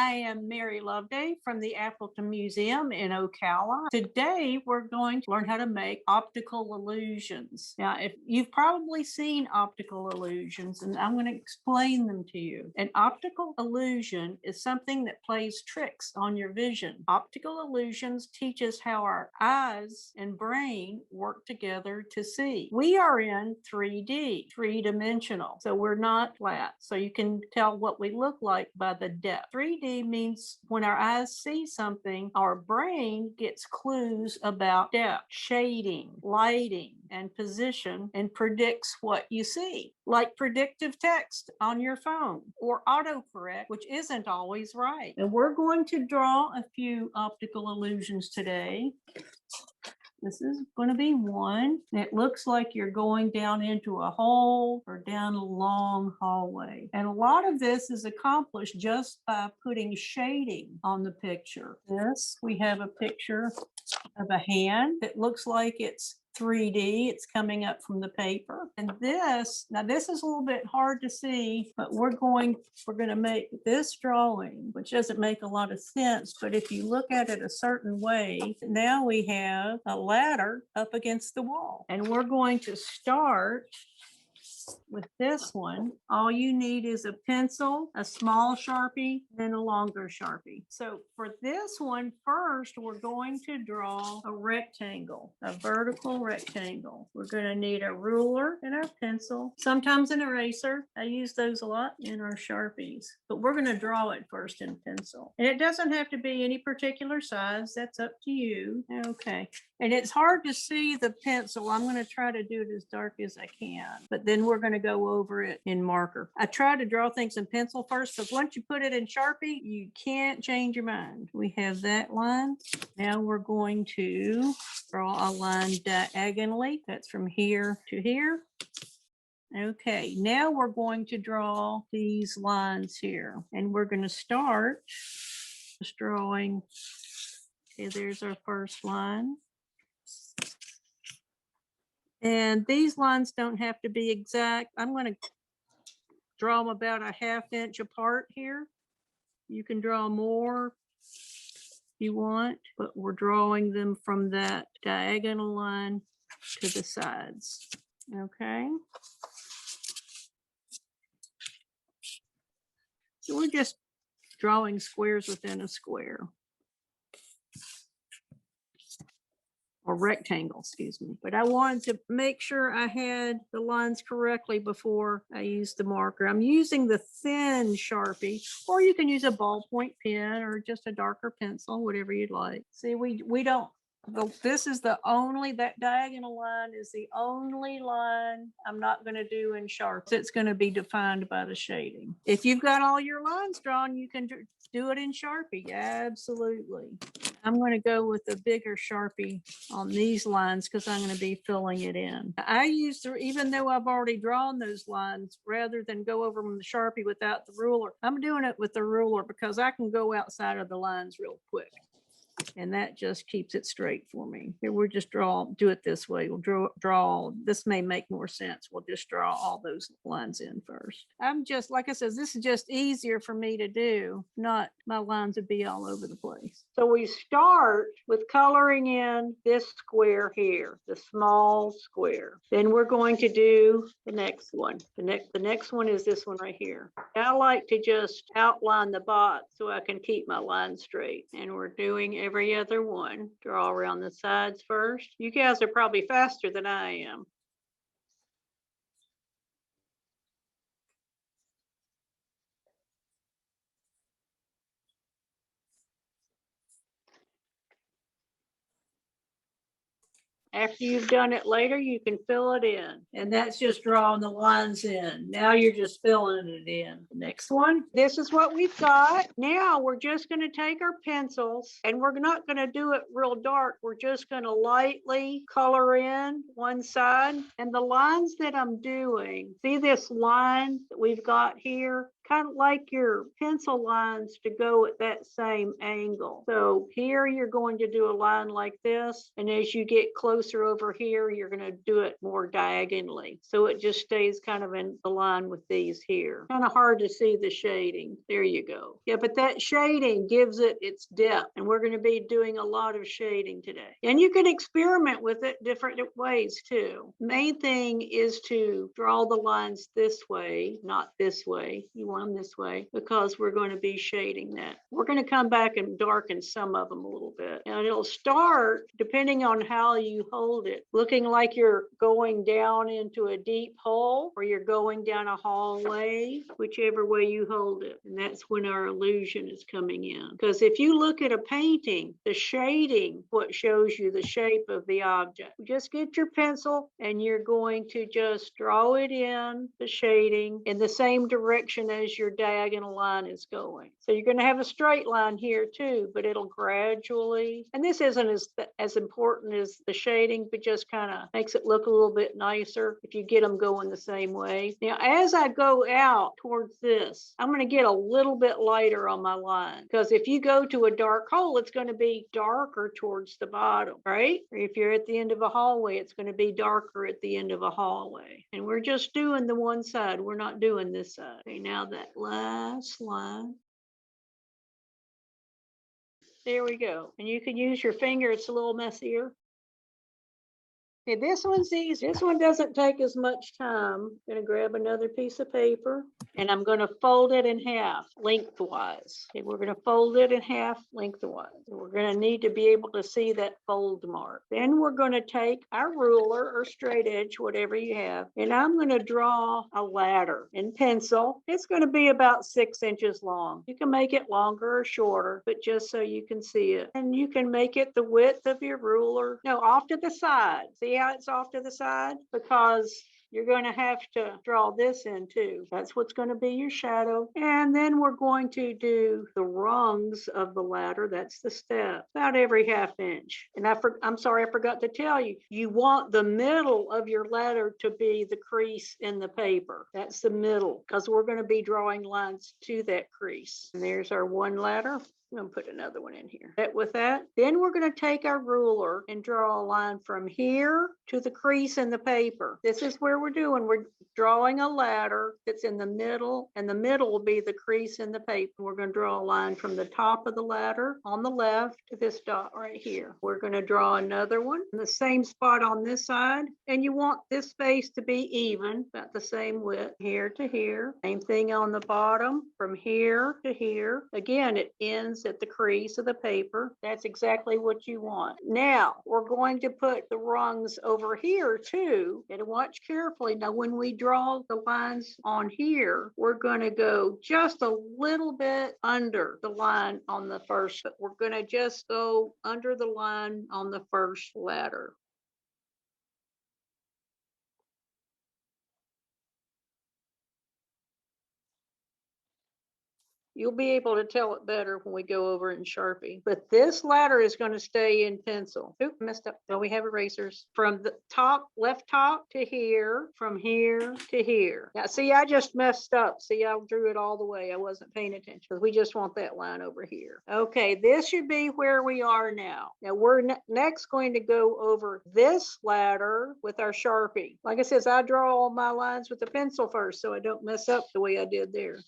I am Mary Loveday from the Appleton Museum in Ocala. Today, we're going to learn how to make optical illusions. Now, if you've probably seen optical illusions, and I'm going to explain them to you. An optical illusion is something that plays tricks on your vision. Optical illusions teach us how our eyes and brain work together to see. We are in 3D, three-dimensional, so we're not flat. So you can tell what we look like by the depth. 3D means when our eyes see something, our brain gets clues about depth, shading, lighting, and position, and predicts what you see, like predictive text on your phone or autocorrect, which isn't always right. And we're going to draw a few optical illusions today. This is going to be one. It looks like you're going down into a hole or down a long hallway. And a lot of this is accomplished just by putting shading on the picture. This, we have a picture of a hand that looks like it's 3D. It's coming up from the paper. And this, now this is a little bit hard to see, but we're going to make this drawing, which doesn't make a lot of sense, but if you look at it a certain way, now we have a ladder up against the wall. And we're going to start with this one. All you need is a pencil, a small Sharpie, and a longer Sharpie. So for this one, first, we're going to draw a rectangle, a vertical rectangle. We're going to need a ruler and our pencil, sometimes an eraser. I use those a lot in our Sharpies, but we're going to draw it first in pencil. And it doesn't have to be any particular size. That's up to you. Okay. And it's hard to see the pencil. I'm going to try to do it as dark as I can, but then we're going to go over it in marker. I try to draw things in pencil first, because once you put it in Sharpie, you can't change your mind. We have that line. Now we're going to draw a line diagonally. That's from here to here. Okay, now we're going to draw these lines here, and we're going to start just drawing. Okay, there's our first line. And these lines don't have to be exact. I'm going to draw them about a 1/2 inch apart here. You can draw more if you want, but we're drawing them from that diagonal line to the sides. Okay. So we're just drawing squares within a square. Or rectangle, excuse me. But I wanted to make sure I had the lines correctly before I used the marker. I'm using the thin Sharpie, or you can use a ballpoint pen or just a darker pencil, whatever you'd like. See, we don't, this is the only, that diagonal line is the only line I'm not going to do in Sharpie. It's going to be defined by the shading. If you've got all your lines drawn, you can do it in Sharpie. Absolutely. I'm going to go with a bigger Sharpie on these lines because I'm going to be filling it in. I use, even though I've already drawn those lines, rather than go over them with the Sharpie without the ruler, I'm doing it with the ruler because I can go outside of the lines real quick. And that just keeps it straight for me. Here, we'll just do it this way. We'll draw, this may make more sense. We'll just draw all those lines in first. I'm just, like I said, this is just easier for me to do, not my lines would be all over the place. So we start with coloring in this square here, the small square. Then we're going to do the next one. The next one is this one right here. I like to just outline the box so I can keep my line straight. And we're doing every other one. Draw around the sides first. You guys are probably faster than I am. After you've done it later, you can fill it in. And that's just drawing the lines in. Now you're just filling it in. The next one, this is what we've got. Now we're just going to take our pencils, and we're not going to do it real dark. We're just going to lightly color in one side. And the lines that I'm doing, see this line that we've got here kind of like your pencil lines to go at that same angle. So here you're going to do a line like this, and as you get closer over here, you're going to do it more diagonally. So it just stays kind of in the line with these here. Kind of hard to see the shading. There you go. Yeah, but that shading gives it its depth, and we're going to be doing a lot of shading today. And you can experiment with it different ways too. Main thing is to draw the lines this way, not this way. You want them this way because we're going to be shading that. We're going to come back and darken some of them a little bit. And it'll start, depending on how you hold it, looking like you're going down into a deep hole or you're going down a hallway, whichever way you hold it. And that's when our illusion is coming in. Because if you look at a painting, the shading, what shows you the shape of the object. Just get your pencil and you're going to just draw it in, the shading, in the same direction as your diagonal line is going. So you're going to have a straight line here too, but it'll gradually, and this isn't as important as the shading, but just kind of makes it look a little bit nicer if you get them going the same way. Now, as I go out towards this, I'm going to get a little bit lighter on my line, because if you go to a dark hole, it's going to be darker towards the bottom, right? Or if you're at the end of a hallway, it's going to be darker at the end of a hallway. And we're just doing the one side. We're not doing this side. Okay, now that last line. There we go. And you can use your finger. It's a little messier. Okay, this one's easy. This one doesn't take as much time. I'm going to grab another piece of paper and I'm going to fold it in half lengthwise. Okay, we're going to fold it in half lengthwise. We're going to need to be able to see that fold mark. Then we're going to take our ruler or straight edge, whatever you have, and I'm going to draw a ladder in pencil. It's going to be about 6 inches long. You can make it longer or shorter, but just so you can see it. And you can make it the width of your ruler. No, off to the side. See how it's off to the side? Because you're going to have to draw this in too. That's what's going to be your shadow. And then we're going to do the rungs of the ladder. That's the step, about every ½ inch. And I'm sorry, I forgot to tell you, you want the middle of your ladder to be the crease in the paper. That's the middle, because we're going to be drawing lines to that crease. And there's our one ladder. I'm going to put another one in here. With that, then we're going to take our ruler and draw a line from here to the crease in the paper. This is where we're drawing a ladder that's in the middle, and the middle will be the crease in the paper. We're going to draw a line from the top of the ladder on the left to this dot right here. We're going to draw another one in the same spot on this side, and you want this space to be even, about the same width, here to here. Same thing on the bottom, from here to here. Again, it ends at the crease of the paper. That's exactly what you want. Now we're going to put the rungs over here too, and watch carefully. Now when we draw the lines on here, we're going to go just a little bit under the line on the first, but we're going to just go under the line on the first ladder. You'll be able to tell it better when we go over it in Sharpie. But this ladder is going to stay in pencil. Oop, messed up. So we have erasers. From the top, left top to here, from here to here. Now, see, I just messed up. See, I drew it all the way. I wasn't paying attention because we just want that line over here. Okay, this should be where we are now. Now, we're next going to go over this ladder with our Sharpie. Like I said, I draw all my lines with the pencil first so I don't mess up the way I did there.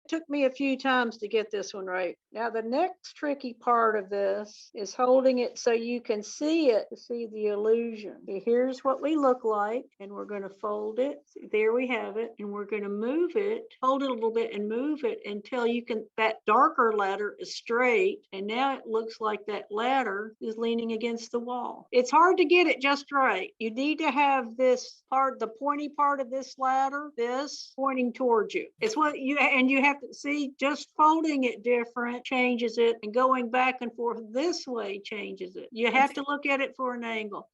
Took me a few times to get this one right. Now the next tricky part of this is holding it so you can see it, to see the illusion. Okay, here's what we look like, and we're going to fold it. See, there we have it, and we're going to move it, hold it a little bit and move it until you can, that darker ladder is straight, and now it looks like that ladder is leaning against the wall. It's hard to get it just right. You need to have this part, the pointy part of this ladder, this pointing towards you. It's what you, and you have to see, just folding it different changes it, and going back and forth this way changes it. You have to look at it for an angle.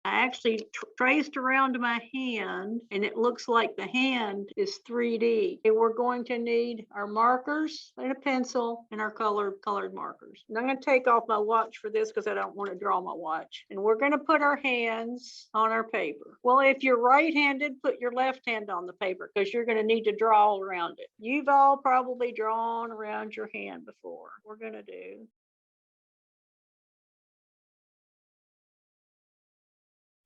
I actually traced around my hand and it looks like the hand is 3D. And we're going to need our markers and a pencil and our colored markers. And I'm going to take off my watch for this because I don't want to draw my watch. And we're going to put our hands on our paper. Well, if you're right-handed, put your left hand on the paper because you're going to need to draw around it. You've all probably drawn around your hand before. We're going to do.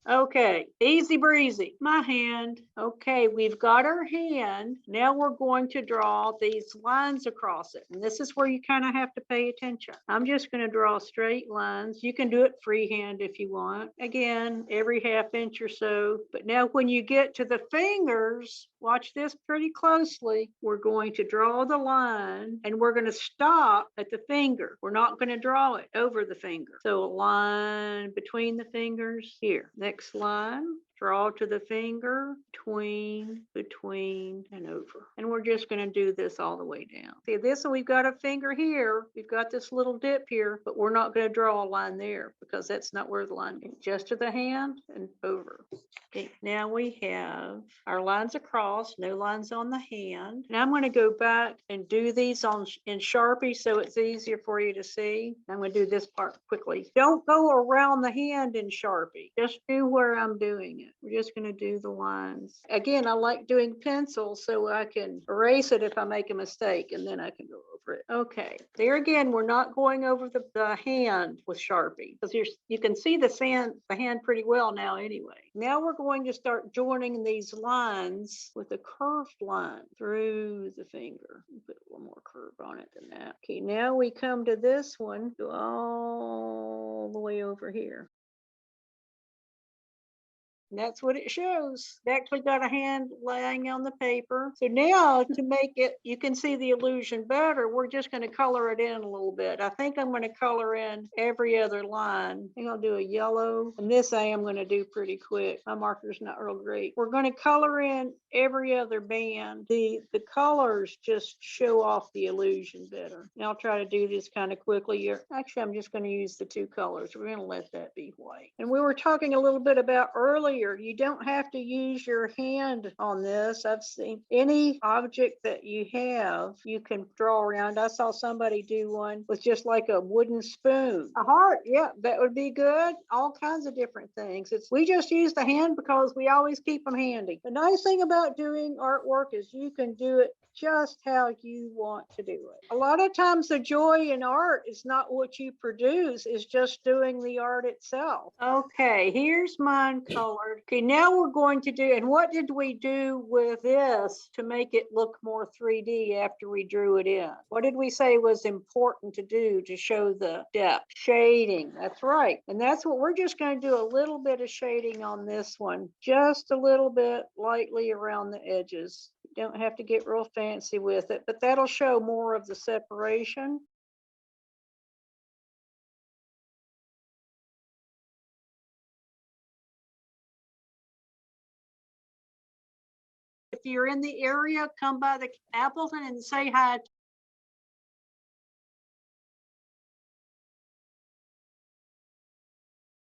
Okay, easy breezy. My hand. Okay, we've got our hand. Now we're going to draw these lines across it. And this is where you kind of have to pay attention. I'm just going to draw straight lines. You can do it freehand if you want. Again, every half inch or so. But now when you get to the fingers, watch this pretty closely. We're going to draw the line and we're going to stop at the finger. We're not going to draw it over the finger. So a line between the fingers here. Next line, draw to the finger, between, and over. And we're just going to do this all the way down. See this, we've got a finger here. We've got this little dip here, but we're not going to draw a line there because that's not where the line is. Just to the hand and over. Okay, now we have our lines across, no lines on the hand. Now I'm going to go back and do these in Sharpie so it's easier for you to see. I'm going to do this part quickly. Don't go around the hand in Sharpie. Just do where I'm doing it. We're just going to do the lines. Again, I like doing pencils so I can erase it if I make a mistake and then I can go over it. Okay, there again, we're not going over the hand with Sharpie because you can see the hand pretty well now anyway. Now we're going to start joining these lines with a curved line through the finger. Put a little more curve on it than that. Okay, now we come to this one, go all the way over here. And that's what it shows. It actually got a hand laying on the paper. So now to make it, you can see the illusion better, we're just going to color it in a little bit. I think I'm going to color in every other line. I think I'll do a yellow. And this I am going to do pretty quick. My marker's not real great. We're going to color in every other band. The colors just show off the illusion better. And I'll try to do this kind of quickly. Actually, I'm just going to use the two colors. We're going to let that be white. And we were talking a little bit about earlier, you don't have to use your hand on this. I've seen any object that you have, you can draw around. I saw somebody do one with just like a wooden spoon. A heart, yeah, that would be good. All kinds of different things. We just use the hand because we always keep them handy. The nice thing about doing artwork is you can do it just how you want to do it. A lot of times the joy in art is not what you produce, it's just doing the art itself. Okay, here's mine colored. Okay, now we're going to do, and what did we do with this to make it look more 3D after we drew it in? What did we say was important to do to show the depth? Shading, that's right. And that's what we're just going to do, a little bit of shading on this one, just a little bit lightly around the edges. You don't have to get real fancy with it, but that'll show more of the separation. If you're in the area, come by the Appleton and say hi.